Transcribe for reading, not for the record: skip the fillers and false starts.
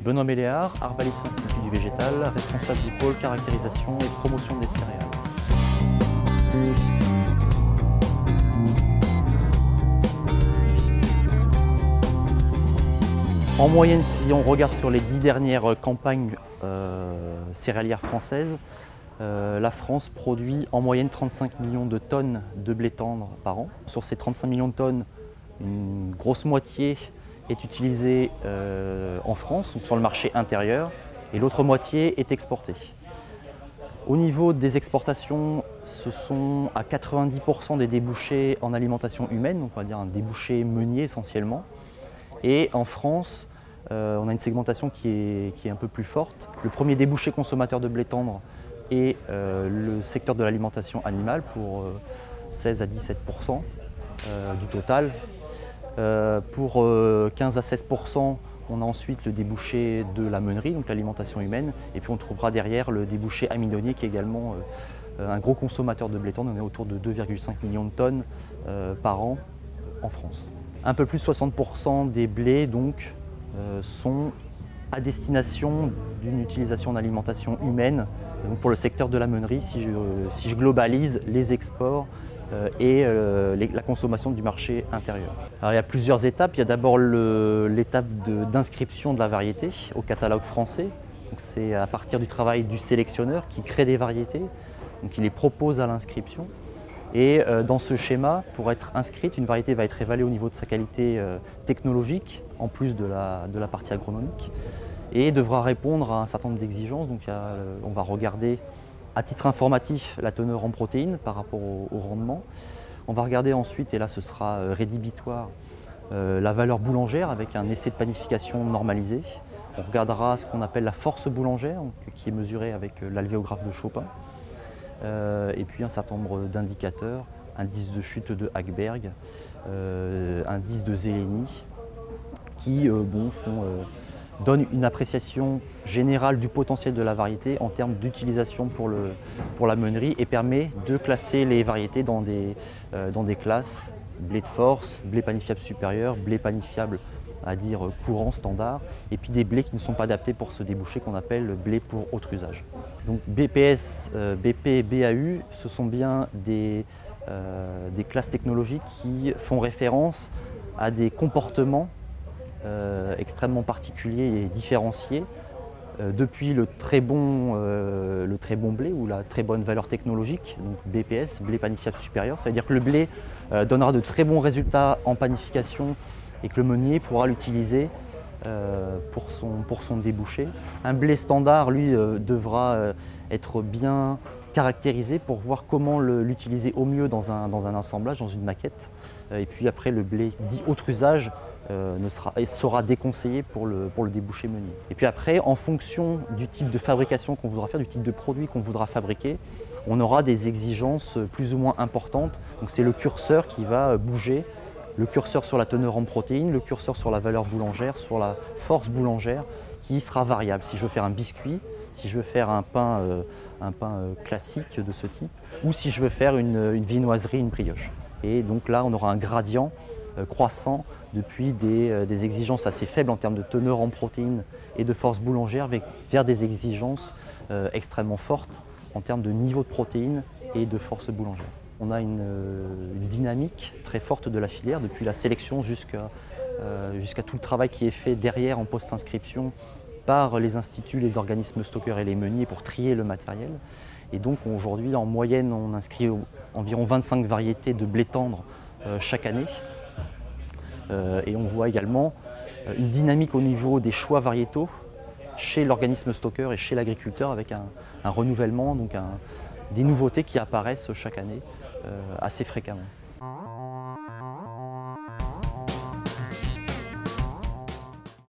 Benoît Méléard, arbaliste Institut du végétal, responsable du pôle caractérisation et promotion des céréales. En moyenne, si on regarde sur les 10 dernières campagnes céréalières françaises, la France produit en moyenne 35 millions de tonnes de blé tendre par an. Sur ces 35 millions de tonnes, une grosse moitié est utilisée en France, donc sur le marché intérieur, et l'autre moitié est exportée. Au niveau des exportations, ce sont à 90% des débouchés en alimentation humaine, donc on va dire un débouché meunier essentiellement. Et en France, on a une segmentation qui est un peu plus forte. Le premier débouché consommateur de blé tendre est le secteur de l'alimentation animale pour 16 à 17% du total. Pour 15 à 16%, on a ensuite le débouché de la meunerie, donc l'alimentation humaine, et puis on trouvera derrière le débouché amidonnier qui est également un gros consommateur de blé tendre. On est autour de 2,5 millions de tonnes par an en France. Un peu plus de 60% des blés donc, sont à destination d'une utilisation en alimentation humaine, donc pour le secteur de la meunerie, si je globalise les exports et la consommation du marché intérieur. Alors, il y a plusieurs étapes. Il y a d'abord l'étape d'inscription de la variété au catalogue français. C'est à partir du travail du sélectionneur qui crée des variétés, donc il les propose à l'inscription. Et dans ce schéma, pour être inscrite, une variété va être évaluée au niveau de sa qualité technologique, en plus de la partie agronomique, et devra répondre à un certain nombre d'exigences. Donc on va regarder à titre informatif la teneur en protéines par rapport au rendement. On va regarder ensuite, et là ce sera rédhibitoire, la valeur boulangère avec un essai de panification normalisé. On regardera ce qu'on appelle la force boulangère, donc, qui est mesurée avec l'alvéographe de Chopin. Et puis un certain nombre d'indicateurs, indice de chute de Hagberg, indice de Zeleny, qui donnent une appréciation générale du potentiel de la variété en termes d'utilisation pour la meunerie et permet de classer les variétés dans des classes blé de force, blé panifiable supérieur, blé panifiable à dire courant, standard, et puis des blés qui ne sont pas adaptés pour ce débouché qu'on appelle blé pour autre usage. Donc BPS, BP, BAU, ce sont bien des classes technologiques qui font référence à des comportements extrêmement particuliers et différenciés, depuis le très bon blé ou la très bonne valeur technologique, donc BPS, blé panifiable supérieur, ça veut dire que le blé donnera de très bons résultats en panification et que le meunier pourra l'utiliser pour son débouché. Un blé standard, lui, devra être bien caractérisé pour voir comment l'utiliser au mieux dans un assemblage, dans une maquette. Et puis après, le blé dit autre usage sera déconseillé pour le débouché meunier. Et puis après, en fonction du type de fabrication qu'on voudra faire, du type de produit qu'on voudra fabriquer, on aura des exigences plus ou moins importantes. Donc c'est le curseur qui va bouger. Le curseur sur la teneur en protéines, le curseur sur la valeur boulangère, sur la force boulangère, qui sera variable. Si je veux faire un biscuit, si je veux faire un pain classique de ce type, ou si je veux faire une viennoiserie, une brioche. Et donc là, on aura un gradient croissant depuis des exigences assez faibles en termes de teneur en protéines et de force boulangère vers des exigences extrêmement fortes en termes de niveau de protéines et de force boulangère. On a une dynamique très forte de la filière, depuis la sélection jusqu'à tout le travail qui est fait derrière en post-inscription par les instituts, les organismes stockeurs et les meuniers pour trier le matériel. Et donc aujourd'hui, en moyenne, on inscrit environ 25 variétés de blé tendre chaque année. Et on voit également une dynamique au niveau des choix variétaux chez l'organisme stockeur et chez l'agriculteur avec un renouvellement, donc des nouveautés qui apparaissent chaque année assez fréquemment.